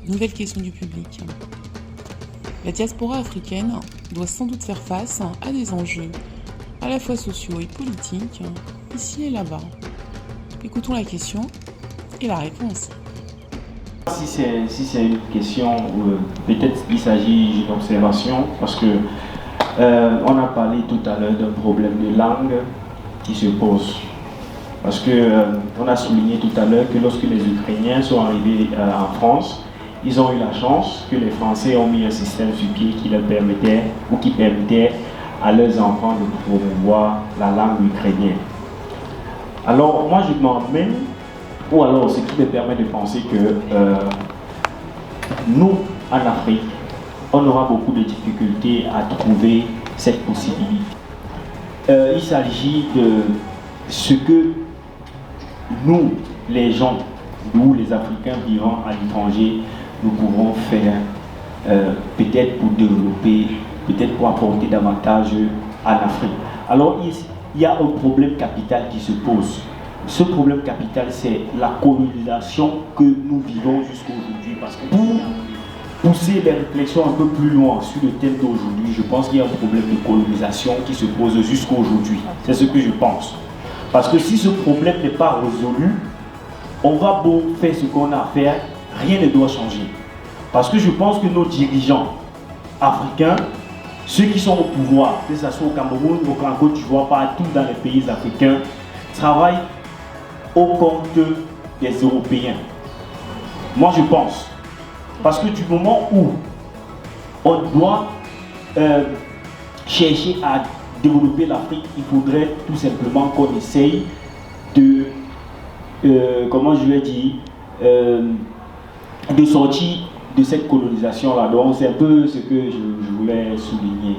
Nouvelle question du public. La diaspora africaine doit sans doute faire face à des enjeux à la fois sociaux et politiques, ici et là-bas. Écoutons la question et la réponse. Si c'est une question, peut-être il s'agit d'une observation, parce que on a parlé tout à l'heure d'un problème de langue qui se pose. Parce que on a souligné tout à l'heure que lorsque les Ukrainiens sont arrivés en France, ils ont eu la chance que les Français ont mis un système sur pied qui leur permettait, ou qui permettait à leurs enfants de promouvoir la langue ukrainienne. Alors moi je m'emmène, ou alors ce qui me permet de penser que nous, en Afrique, on aura beaucoup de difficultés à trouver cette possibilité. Il s'agit de ce que nous, les gens, nous les Africains vivant à l'étranger, nous pouvons faire peut-être pour développer, peut-être pour apporter davantage en Afrique. Alors il y a un problème capital qui se pose. Ce problème capital, c'est la colonisation que nous vivons jusqu'à aujourd'hui. Parce que pour pousser les réflexions un peu plus loin sur le thème d'aujourd'hui, je pense qu'il y a un problème de colonisation qui se pose jusqu'à aujourd'hui. C'est ce que je pense. Parce que si ce problème n'est pas résolu, on va beau faire ce qu'on a à faire, rien ne doit changer. Parce que je pense que nos dirigeants africains, ceux qui sont au pouvoir, que ce soit au Cameroun, au Côte d'Ivoire, partout dans les pays africains, travaillent au compte des Européens. Moi je pense. Parce que du moment où on doit chercher à développer l'Afrique, il faudrait tout simplement qu'on essaye de, comment je vais dire, de sortir de cette colonisation-là. Donc c'est un peu ce que je voulais souligner.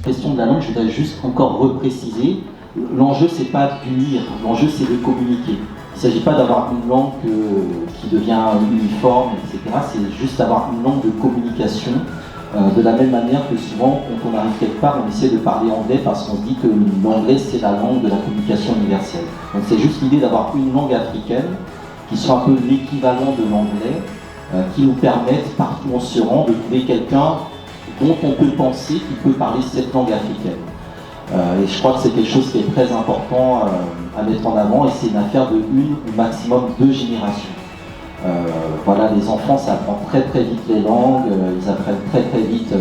Question de la langue, je voudrais juste encore repréciser, l'enjeu c'est pas de lire, l'enjeu c'est de communiquer. Il ne s'agit pas d'avoir une langue qui devient uniforme, etc. C'est juste d'avoir une langue de communication, de la même manière que souvent quand on arrive quelque part, on essaie de parler anglais parce qu'on se dit que l'anglais c'est la langue de la communication universelle. Donc c'est juste l'idée d'avoir une langue africaine qui soit un peu l'équivalent de l'anglais, qui nous permette partout où on se rend de trouver quelqu'un dont on peut penser qu'il peut parler cette langue africaine. Et je crois que c'est quelque chose qui est très important à mettre en avant, et c'est une affaire de une ou maximum 2 générations. Voilà, les enfants, ça apprend très très vite les langues, ils apprennent très très vite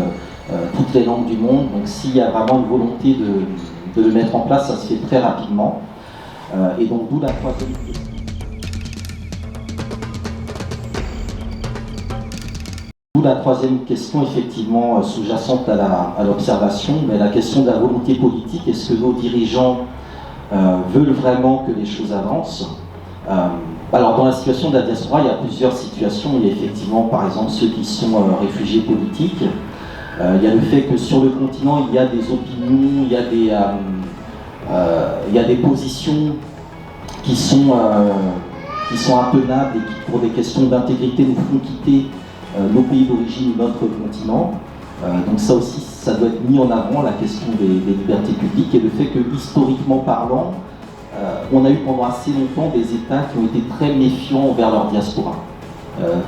toutes les langues du monde, donc s'il y a vraiment une volonté de le mettre en place, ça se fait très rapidement. Et donc d'où la troisième question. La troisième question, effectivement, sous-jacente à l'observation, mais la question de la volonté politique. Est-ce que nos dirigeants veulent vraiment que les choses avancent? Alors, dans la situation de la diaspora, il y a plusieurs situations. Il y a effectivement, par exemple, ceux qui sont réfugiés politiques. Il y a le fait que sur le continent, il y a des opinions, il y a des positions qui sont intenables et qui, pour des questions d'intégrité, nous font quitter nos pays d'origine, notre continent. Donc ça aussi, ça doit être mis en avant, la question des libertés publiques, et le fait que, historiquement parlant, on a eu pendant assez longtemps des États qui ont été très méfiants envers leur diaspora.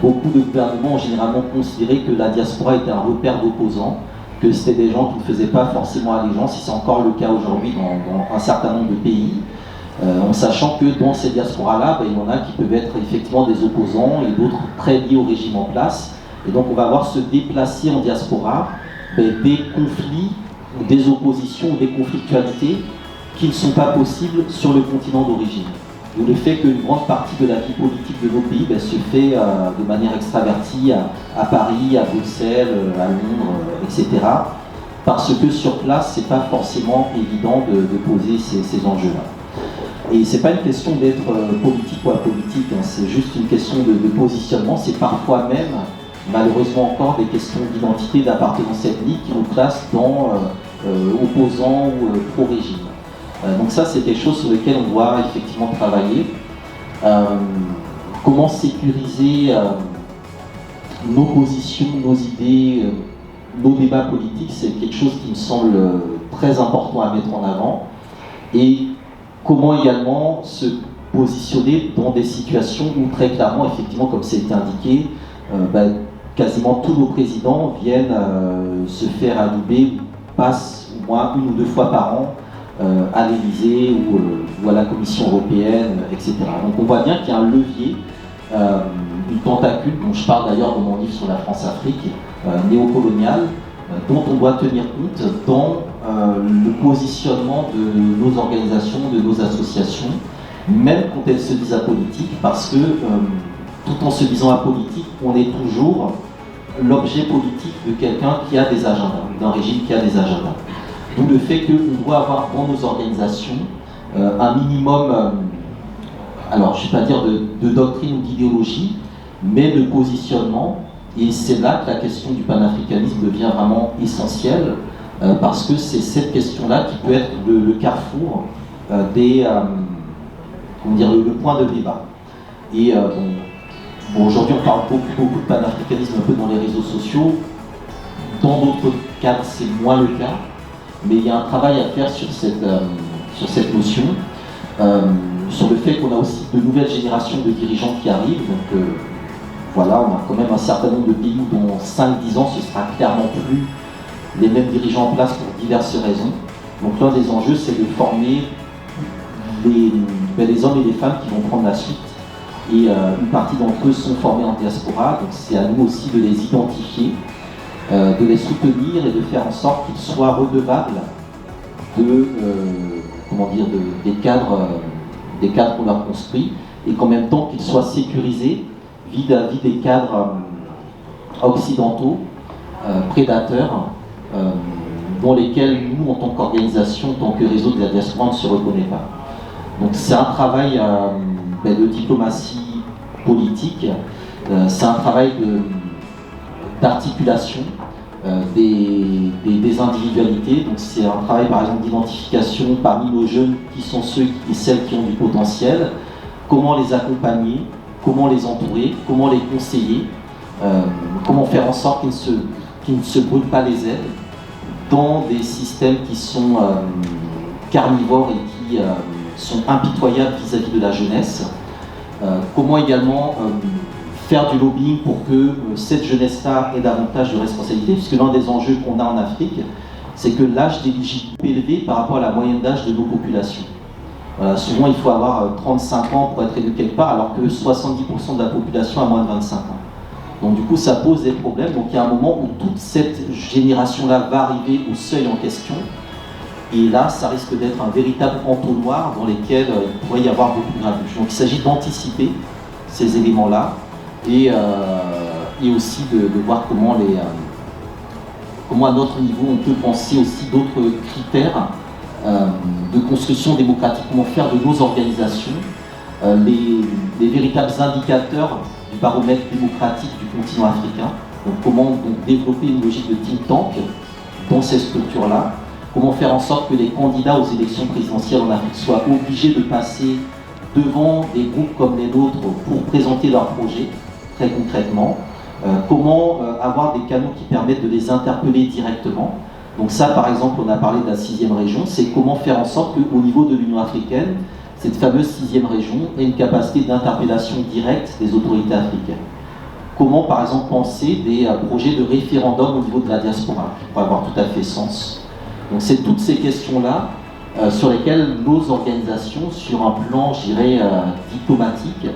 Beaucoup de gouvernements ont généralement considéré que la diaspora était un repère d'opposants, que c'était des gens qui ne faisaient pas forcément allégeance, et c'est encore le cas aujourd'hui dans un certain nombre de pays. En sachant que dans ces diasporas-là, il y en a qui peuvent être effectivement des opposants et d'autres très liés au régime en place. Et donc on va voir se déplacer en diaspora des conflits, des oppositions, des conflictualités qui ne sont pas possibles sur le continent d'origine. D'où le fait qu'une grande partie de la vie politique de nos pays se fait de manière extravertie à Paris, à Bruxelles, à Londres, etc. Parce que sur place, c'est pas forcément évident de poser ces enjeux-là. Et c'est pas une question d'être politique ou apolitique, c'est juste une question de positionnement. C'est parfois même, malheureusement encore, des questions d'identité, d'appartenance ethnique qui nous placent dans opposants ou pro-régime. Donc ça, c'est quelque chose sur lequel on doit effectivement travailler. Comment sécuriser nos positions, nos idées, nos débats politiques, c'est quelque chose qui me semble très important à mettre en avant. Et comment également se positionner dans des situations où très clairement, effectivement, comme ça a été indiqué, quasiment tous nos présidents viennent se faire allumer, passent au moins 1 ou 2 fois par an à l'Élysée ou à la Commission européenne, etc. Donc on voit bien qu'il y a un levier, une tentacule, dont je parle d'ailleurs dans mon livre sur la France-Afrique, néocoloniale, dont on doit tenir compte dans le positionnement de nos organisations, de nos associations, même quand elles se disent apolitiques, parce que tout en se disant apolitique, on est toujours l'objet politique de quelqu'un qui a des agendas, d'un régime qui a des agendas. D'où le fait qu'on doit avoir dans nos organisations un minimum, alors je ne vais pas dire de doctrine ou d'idéologie, mais de positionnement. Et c'est là que la question du panafricanisme devient vraiment essentielle, parce que c'est cette question-là qui peut être le carrefour le point de débat. Et aujourd'hui on parle beaucoup de panafricanisme un peu dans les réseaux sociaux. Dans d'autres cadres c'est moins le cas, mais il y a un travail à faire sur cette notion, sur le fait qu'on a aussi de nouvelles générations de dirigeants qui arrivent. Donc voilà, on a quand même un certain nombre de pays où dans 5-10 ans ce sera clairement plus les mêmes dirigeants en place pour diverses raisons. Donc l'un des enjeux c'est de former les hommes et les femmes qui vont prendre la suite. Et une partie d'entre eux sont formés en diaspora, donc c'est à nous aussi de les identifier, de les soutenir et de faire en sorte qu'ils soient redevables des cadres qu'on a construits, et qu'en même temps qu'ils soient sécurisés vis-à-vis des cadres occidentaux, prédateurs, dans lesquels nous, en tant qu'organisation, en tant que réseau de la diaspora, on ne se reconnaît pas. Donc c'est un travail de diplomatie politique, c'est un travail d'articulation des individualités. Donc c'est un travail par exemple d'identification parmi nos jeunes qui sont ceux et celles qui ont du potentiel, comment les accompagner, comment les entourer, comment les conseiller, comment faire en sorte qu'ils ne se brûlent pas les ailes dans des systèmes qui sont carnivores et qui sont impitoyables vis-à-vis de la jeunesse. Comment également faire du lobbying pour que cette jeunesse-là ait davantage de responsabilités, puisque l'un des enjeux qu'on a en Afrique, c'est que l'âge d'éligibilité est élevé par rapport à la moyenne d'âge de nos populations. Souvent, il faut avoir 35 ans pour être élu quelque part, alors que 70% de la population a moins de 25 ans. Donc du coup, ça pose des problèmes. Donc il y a un moment où toute cette génération-là va arriver au seuil en question. Et là, ça risque d'être un véritable entonnoir dans lequel il pourrait y avoir beaucoup de grabuge. Donc il s'agit d'anticiper ces éléments-là et aussi de voir comment à notre niveau on peut penser aussi d'autres critères de construction démocratique, comment faire de nos organisations les véritables indicateurs du baromètre démocratique du continent africain. Donc comment développer une logique de think tank dans ces structures-là. Comment faire en sorte que les candidats aux élections présidentielles en Afrique soient obligés de passer devant des groupes comme les nôtres pour présenter leurs projets, très concrètement. Comment avoir des canaux qui permettent de les interpeller directement. Donc ça, par exemple, on a parlé de la 6e région, c'est comment faire en sorte qu'au niveau de l'Union africaine, cette fameuse 6e région ait une capacité d'interpellation directe des autorités africaines. Comment, par exemple, penser des projets de référendum au niveau de la diaspora, qui pourraient avoir tout à fait sens. Donc c'est toutes ces questions-là sur lesquelles nos organisations, sur un plan, je dirais, diplomatique,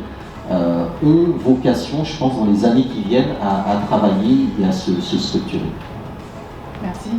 ont vocation, je pense, dans les années qui viennent, à travailler et à se structurer. Merci.